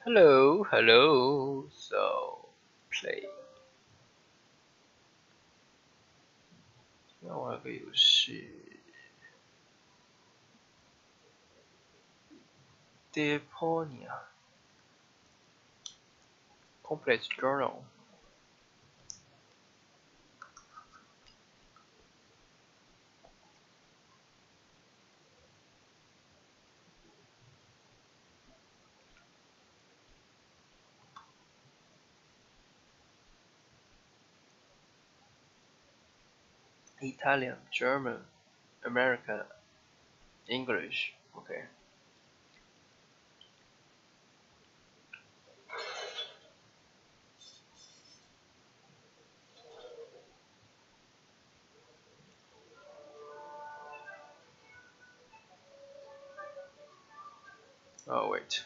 Hello, hello. So, play. 那玩个游戏 Deponia Complete Journal. Italian, German, American, English. Okay. Oh wait.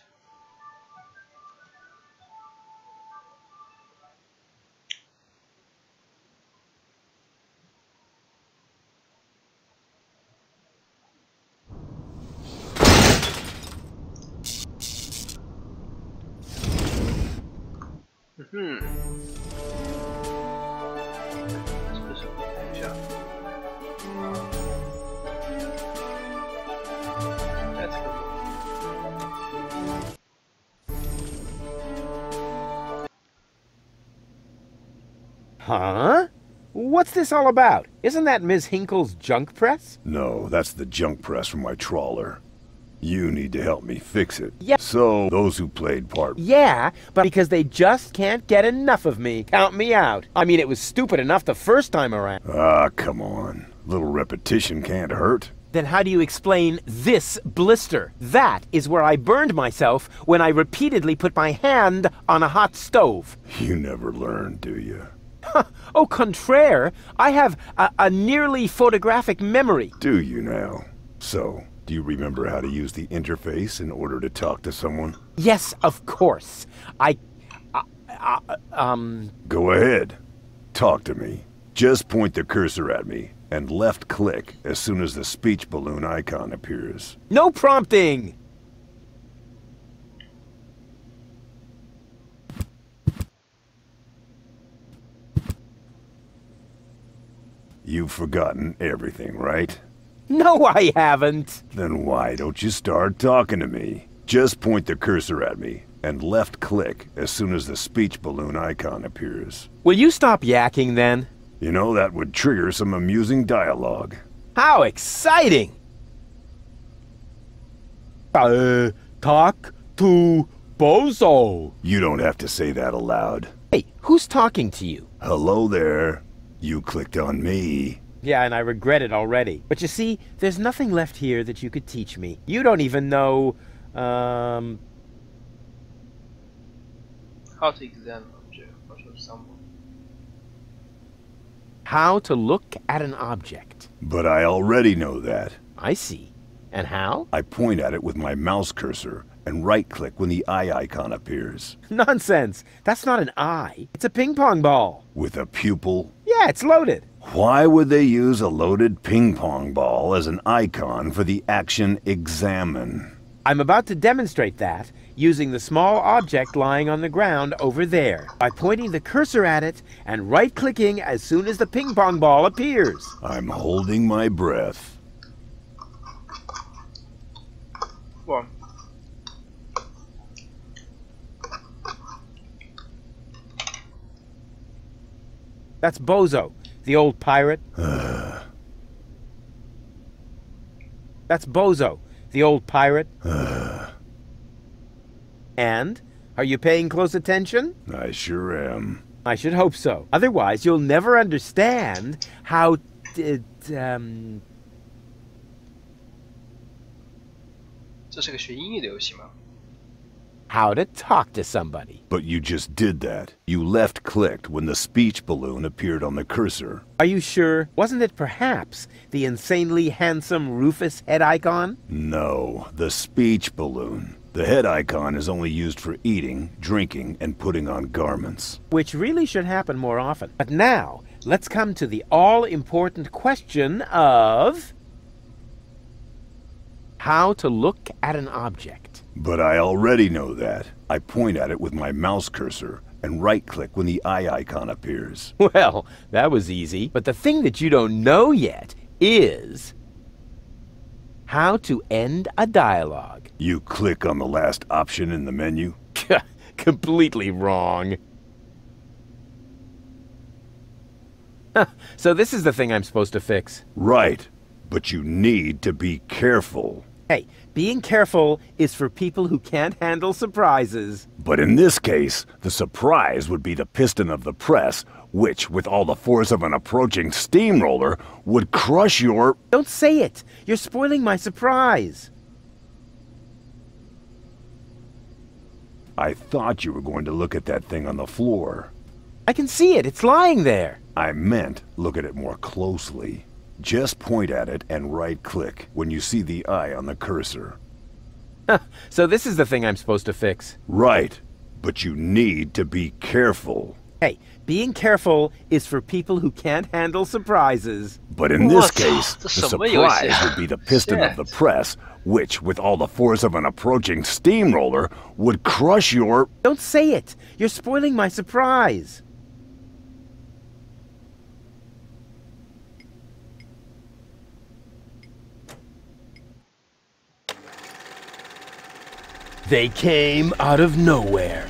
Hmm. 是不是我看一下 Let's go. Huh? What's this all about? Isn't that Ms. Hinkle's junk press? No, that's the junk press from my trawler. You need to help me fix it. Yeah. So, those who played part... Yeah, but because they just can't get enough of me. Count me out. I mean, it was stupid enough the first time around. Ah, come on. Little repetition can't hurt. Then how do you explain this blister? That is where I burned myself when I repeatedly put my hand on a hot stove. You never learn, do you? Au contraire, I have a nearly photographic memory. Do you now? So, do you remember how to use the interface in order to talk to someone? Yes, of course. Go ahead. Talk to me. Just point the cursor at me, and left-click as soon as the speech balloon icon appears. No prompting! You've forgotten everything, right? No, I haven't. Then why don't you start talking to me? Just point the cursor at me, and left-click as soon as the speech balloon icon appears. Will you stop yakking then? You know, that would trigger some amusing dialogue. How exciting! Talk to Bozo. You don't have to say that aloud. Hey, who's talking to you? Hello there. You clicked on me. Yeah, and I regret it already. But you see, there's nothing left here that you could teach me. You don't even know, How to examine object of someone. how to look at an object. But I already know that. I see. And how? I point at it with my mouse cursor and right-click when the eye icon appears. Nonsense. That's not an eye. It's a ping pong ball. With a pupil? Yeah, it's loaded. Why would they use a loaded ping pong ball as an icon for the action examine? I'm about to demonstrate that using the small object lying on the ground over there by pointing the cursor at it and right-clicking as soon as the ping pong ball appears. I'm holding my breath. Well, That's Bozo, the old pirate. That's Bozo, the old pirate. And? Are you paying close attention? I sure am. I should hope so. Otherwise, you'll never understand how...这是个学英语的游戏吗？ how to talk to somebody. But you just did that. You left-clicked when the speech balloon appeared on the cursor. Are you sure? Wasn't it perhaps the insanely handsome Rufus head icon? No, the speech balloon. The head icon is only used for eating, drinking, and putting on garments. Which really should happen more often. But now, let's come to the all-important question of... how to look at an object. But I already know that. I point at it with my mouse cursor and right-click when the eye icon appears. Well, that was easy. But the thing that you don't know yet is how to end a dialogue. You click on the last option in the menu? Completely wrong. So this is the thing I'm supposed to fix. Right. But you need to be careful. Hey, being careful is for people who can't handle surprises. But in this case, the surprise would be the piston of the press, which, with all the force of an approaching steamroller, would crush your... Don't say it! You're spoiling my surprise! I thought you were going to look at that thing on the floor. I can see it! It's lying there! I meant look at it more closely. Just point at it and right-click when you see the eye on the cursor. So this is the thing I'm supposed to fix. Right. But you need to be careful. Hey, being careful is for people who can't handle surprises. But in this What? case, the 这什么游戏啊？ surprise would be the piston of the press, which, with all the force of an approaching steamroller, would crush your... Don't say it! You're spoiling my surprise! They came out of nowhere.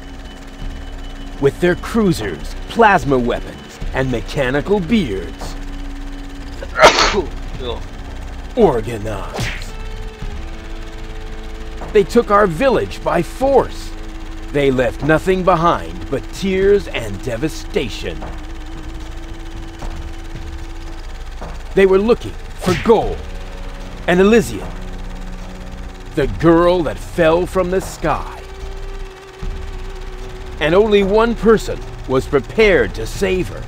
With their cruisers, plasma weapons, and mechanical beards. Organized. They took our village by force. They left nothing behind but tears and devastation. They were looking for gold and Elysium, the girl that fell from the sky. And only one person was prepared to save her.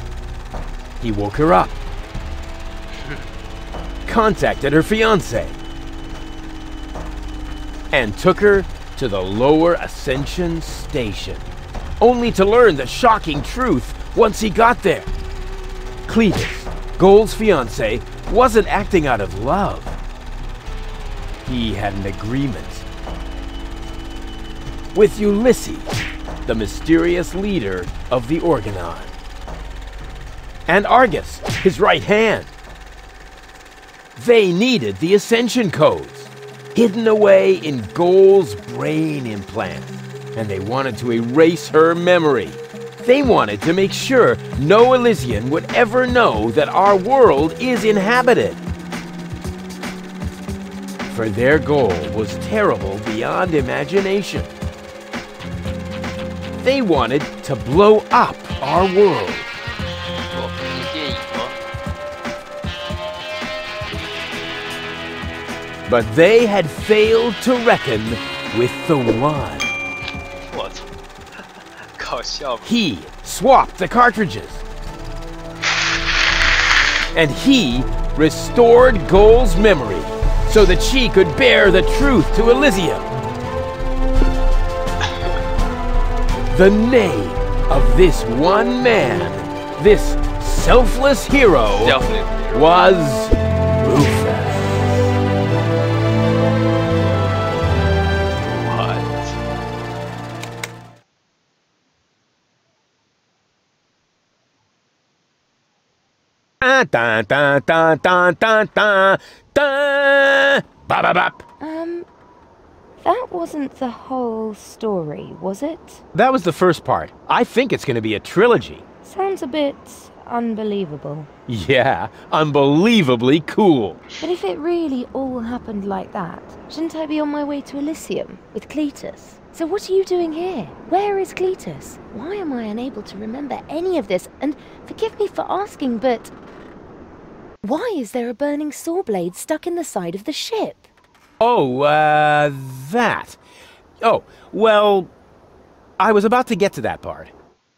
He woke her up, contacted her fiancé, and took her to the lower Ascension station, only to learn the shocking truth once he got there. Cletus, Gold's fiancé, wasn't acting out of love. He had an agreement with Ulysses, the mysterious leader of the Organon, and Argus, his right hand. They needed the Ascension codes, hidden away in Gold's brain implant, and they wanted to erase her memory. They wanted to make sure no Elysian would ever know that our world is inhabited. For their goal was terrible beyond imagination. They wanted to blow up our world. 是电影吗？ But they had failed to reckon with the one. 我操，搞笑吗？ He swapped the cartridges. And he restored Gold's memory so that she could bear the truth to Elysium. The name of this one man, this selfless hero, was Rufus. Dun dun dun dun dun dun dun. Bop bop bop. That wasn't the whole story, was it? That was the first part. I think it's going to be a trilogy. Sounds a bit unbelievable. Yeah, unbelievably cool. But if it really all happened like that, shouldn't I be on my way to Elysium with Cletus? So what are you doing here? Where is Cletus? Why am I unable to remember any of this? And forgive me for asking, but why is there a burning saw blade stuck in the side of the ship? Oh, that. Oh, well, I was about to get to that part.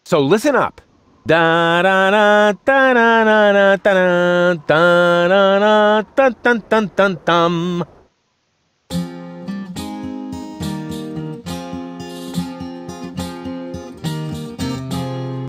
So listen up. Da da da da da da da da da da dun dun dun dun.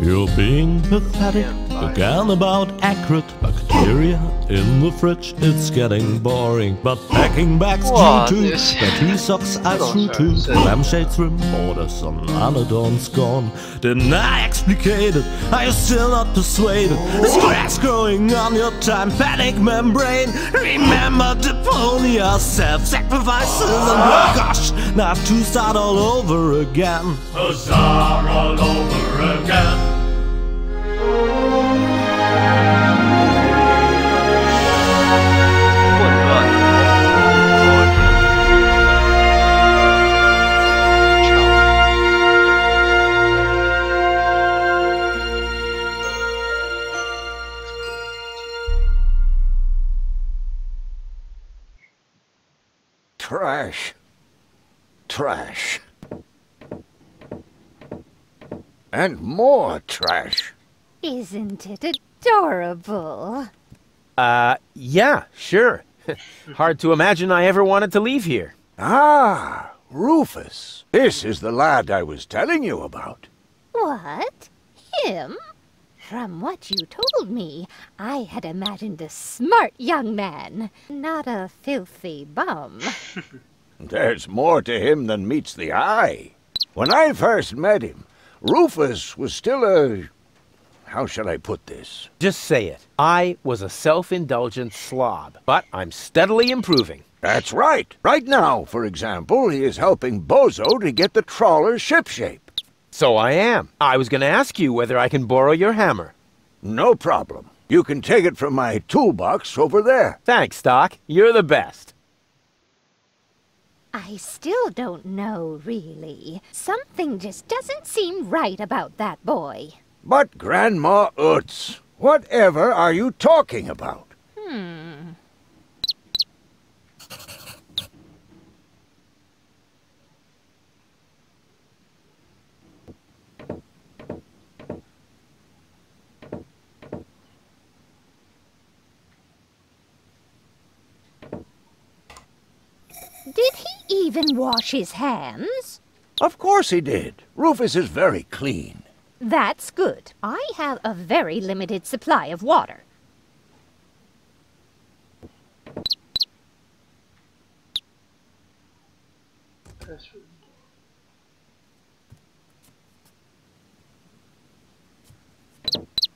You're being pathetic, Again about accurate bacteria in the fridge, it's getting boring. But packing bags Wow, due to this- the tea socks I threw to the lampshades rim borders on anodon's gone. Didn't I explicate it? Are you still not persuaded? Is grass growing on your tympanic membrane? Remember Deponia, self-sacrifices and gosh, now I have to start all over again. Huzzah all over again. Trash. Trash. And more trash. Isn't it adorable? Yeah, sure. Hard to imagine I ever wanted to leave here. Ah, Rufus. This is the lad I was telling you about. What? Him? From what you told me, I had imagined a smart young man, not a filthy bum. There's more to him than meets the eye. When I first met him, Rufus was still a... How shall I put this? Just say it. I was a self-indulgent slob, but I'm steadily improving. That's right. Right now, for example, he is helping Bozo to get the trawler shipshape. So I am. I was going to ask you whether I can borrow your hammer. No problem. You can take it from my toolbox over there. Thanks, Doc. You're the best. I still don't know, really. Something just doesn't seem right about that boy. But Grandma Utz, whatever are you talking about? Did he even wash his hands? Of course he did. Rufus is very clean. That's good. I have a very limited supply of water.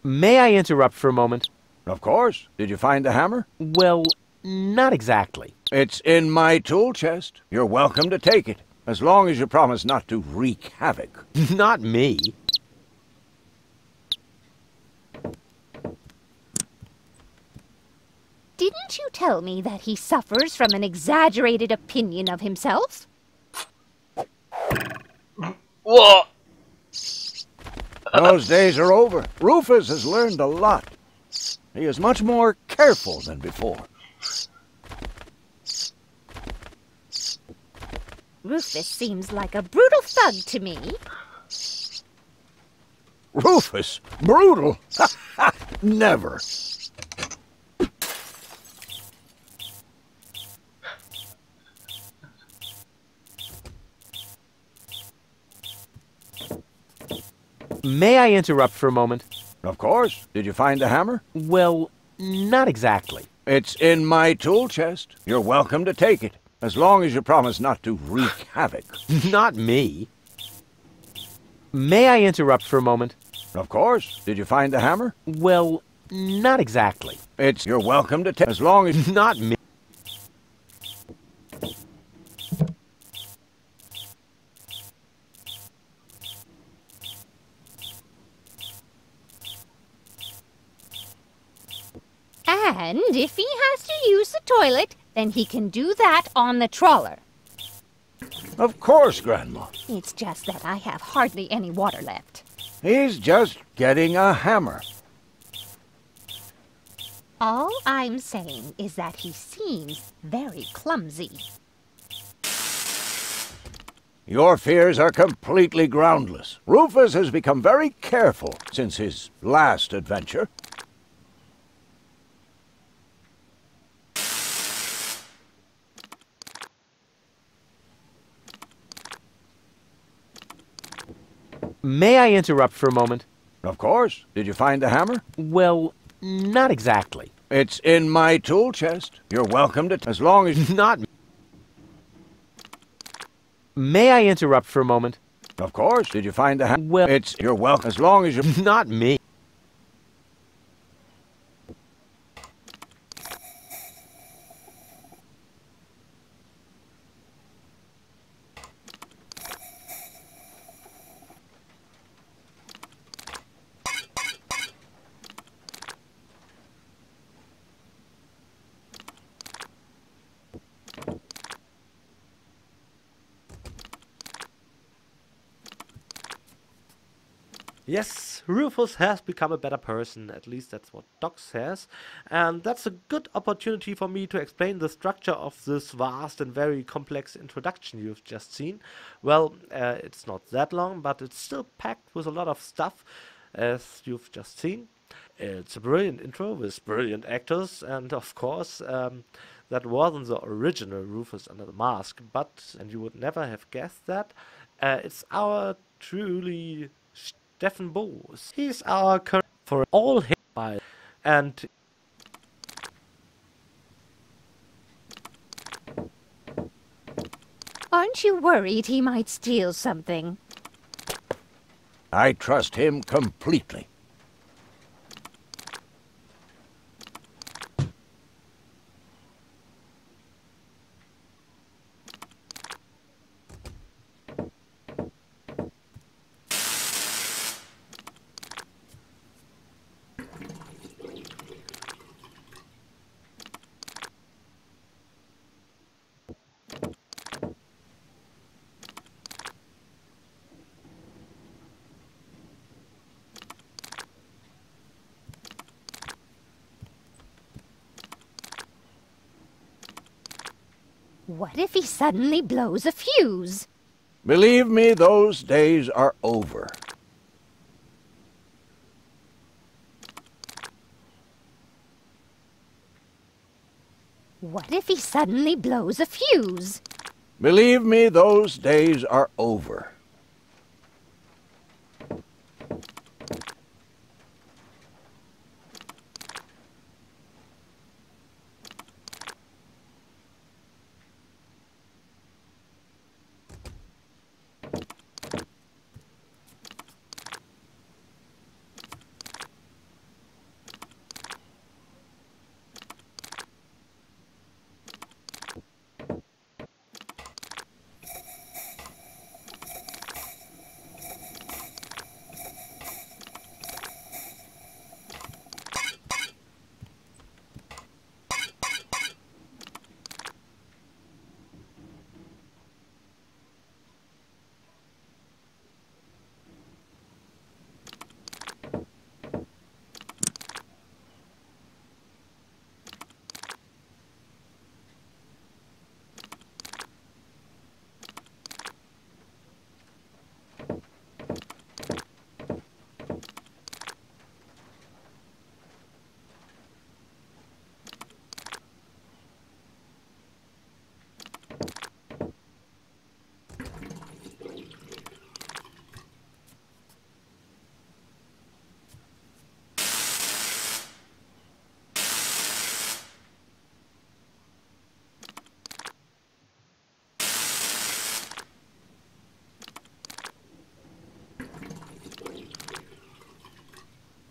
May I interrupt for a moment? Of course. Did you find the hammer? Well, not exactly. It's in my tool chest. You're welcome to take it, as long as you promise not to wreak havoc. Not me. Didn't you tell me that he suffers from an exaggerated opinion of himself? Whoa! Those days are over. Rufus has learned a lot. He is much more careful than before. Rufus seems like a brutal thug to me. Rufus? Brutal? Never. May I interrupt for a moment? Of course. Did you find the hammer? Well, not exactly. It's in my tool chest. You're welcome to take it, as long as you promise not to wreak havoc. Not me. May I interrupt for a moment? Of course. Did you find the hammer? Well, not exactly. You're welcome to take, as long as... Not me. And if he has to use the toilet, then he can do that on the trawler. Of course, Grandma. It's just that I have hardly any water left. He's just getting a hammer. All I'm saying is that he seems very clumsy. Your fears are completely groundless. Rufus has become very careful since his last adventure. May I interrupt for a moment? Of course. Did you find the hammer? Well, not exactly. It's in my tool chest. You're welcome to, as long as... Not... May I interrupt for a moment? Of course. Did you find the hammer? Well... You're welcome, as long as you... Not me. Yes, Rufus has become a better person, at least that's what Doc says, and that's a good opportunity for me to explain the structure of this vast and very complex introduction you've just seen. Well, it's not that long, but it's still packed with a lot of stuff, as you've just seen. It's a brilliant intro with brilliant actors, and of course, that wasn't the original Rufus under the mask, but, and you would never have guessed that, it's our truly Stefan Bose. He's our current for all hit by, and Aren't you worried he might steal something? I trust him completely. What if he suddenly blows a fuse? Believe me, those days are over. What if he suddenly blows a fuse? Believe me, those days are over.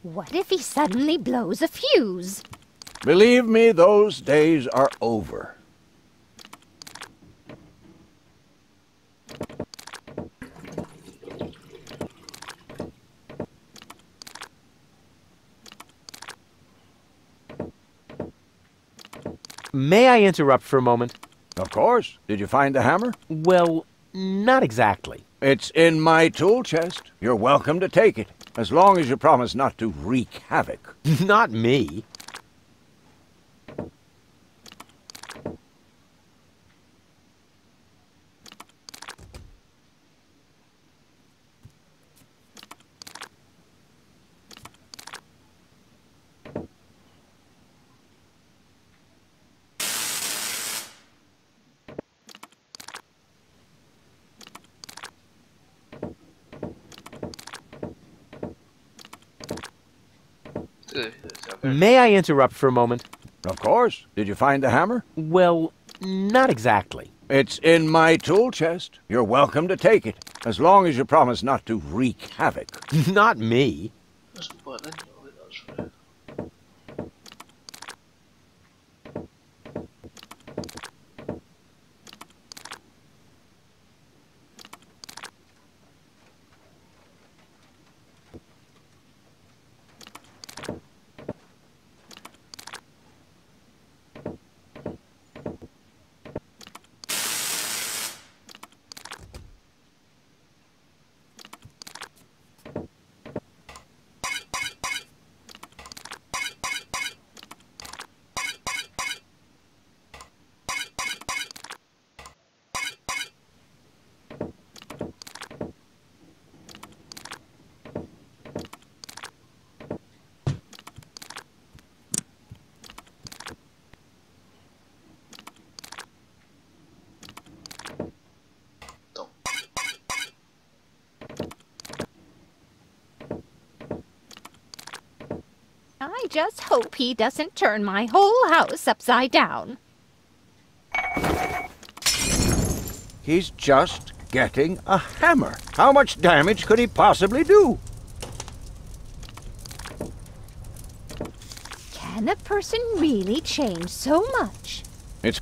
What if he suddenly blows a fuse? Believe me, those days are over. May I interrupt for a moment? Of course. Did you find the hammer? Well, not exactly. It's in my tool chest. You're welcome to take it, as long as you promise not to wreak havoc. Not me. May I interrupt for a moment? Of course. Did you find the hammer? Well, not exactly. It's in my tool chest. You're welcome to take it, as long as you promise not to wreak havoc. Not me. 为什么不把那牛给拿出来？I just hope he doesn't turn my whole house upside down. He's just getting a hammer. How much damage could he possibly do? Can a person really change so much? It's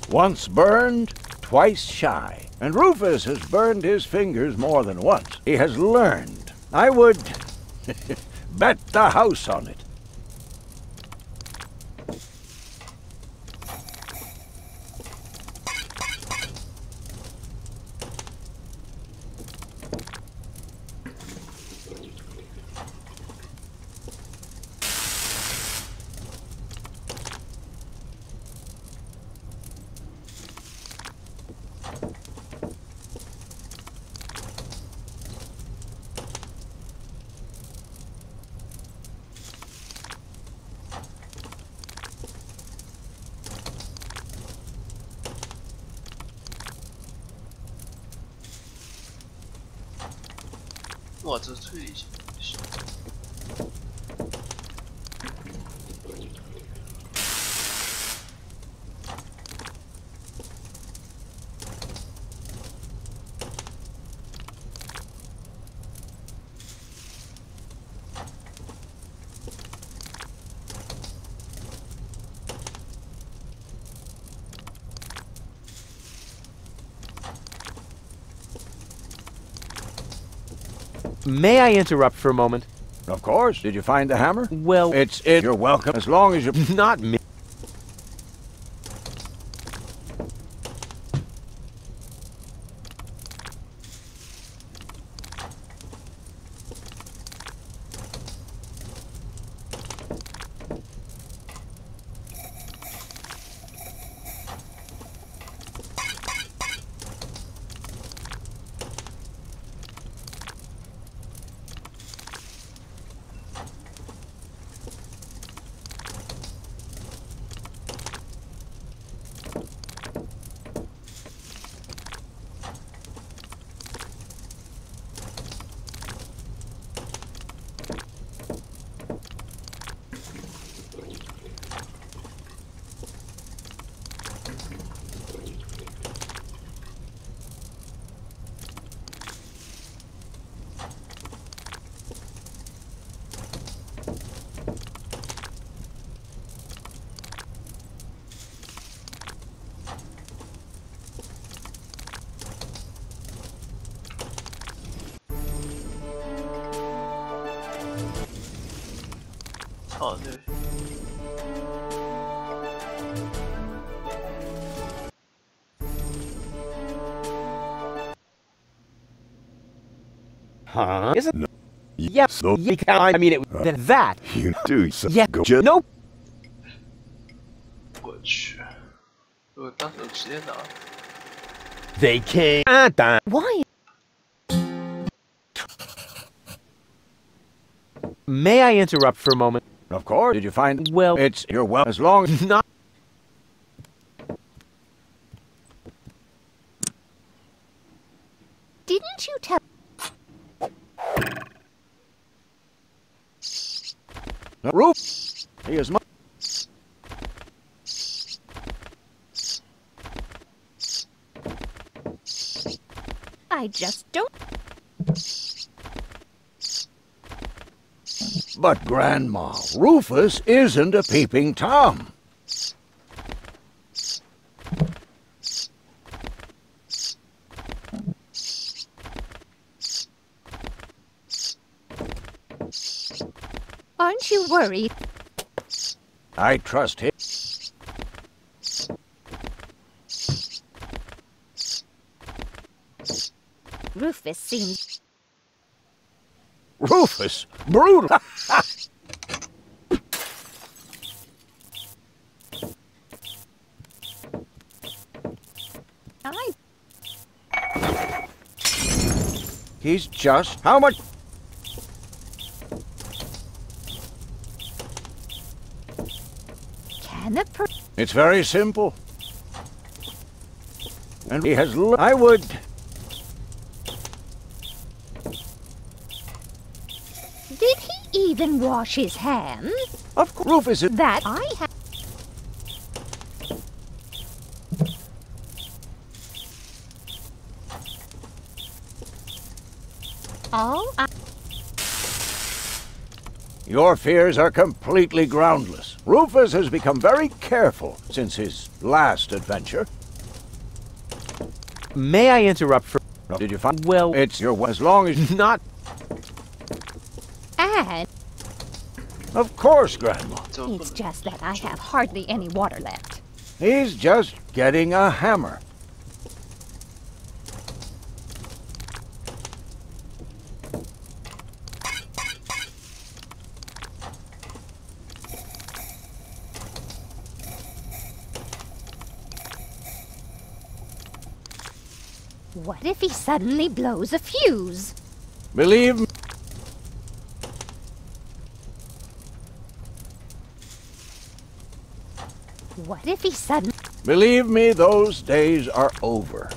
once burned, twice shy. And Rufus has burned his fingers more than once. He has learned. I would bet the house on it.哇，这推理型游戏。May I interrupt for a moment? Of course. Did you find the hammer? Well, It's in. You're welcome, as long as you... not me.哦，对。Huh? Isn't No. yeah, So yeah, I mean it that. you do so. Yeah, Go just nope. 我去，如果当时直接拿， They came. Why? May I interrupt for a moment? Of course. Did you find... Well, It's... You're well, as long as... not. Didn't you tell... Rufus, he is my... I just don't... But, Grandma, Rufus isn't a peeping Tom. Aren't you worried? I trust him. Rufus seems... Rufus? Brutal! He's just... How much... Can a per... It's very simple. And he has... I would... Did he even wash his hands? Of course, Rufus is... That I have... All I... Your fears are completely groundless. Rufus has become very careful since his last adventure. May I interrupt for... Did you find... Well... It's your... As long as... Not... And... Of course, Grandma. It's just that I have hardly any water left. He's just getting a hammer. What if he suddenly blows a fuse? Believe me. What if he suddenly... Believe me, those days are over.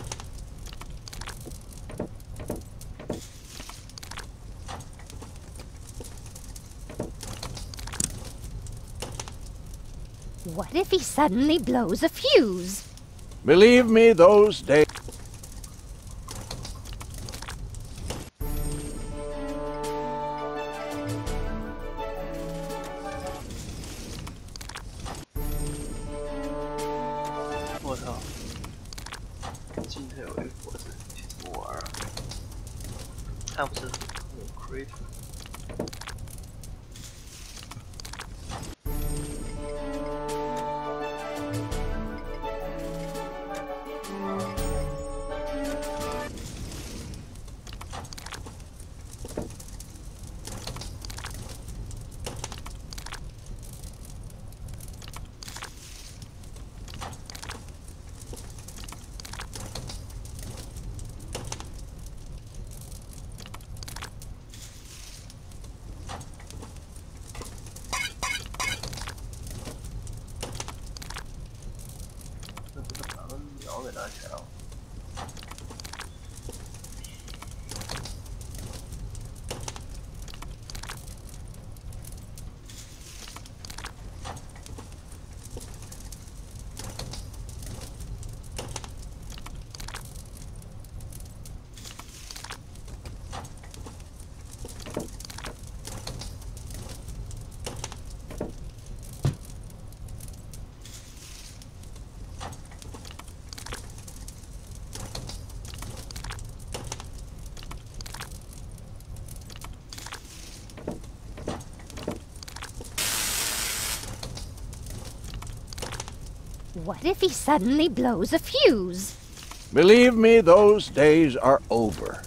What if he suddenly blows a fuse? Believe me, those days...我操！今天有一伙子去怎么玩啊？他不是有 crate 吗？那不能把鸟给拿起来了。What if he suddenly blows a fuse? Believe me, those days are over.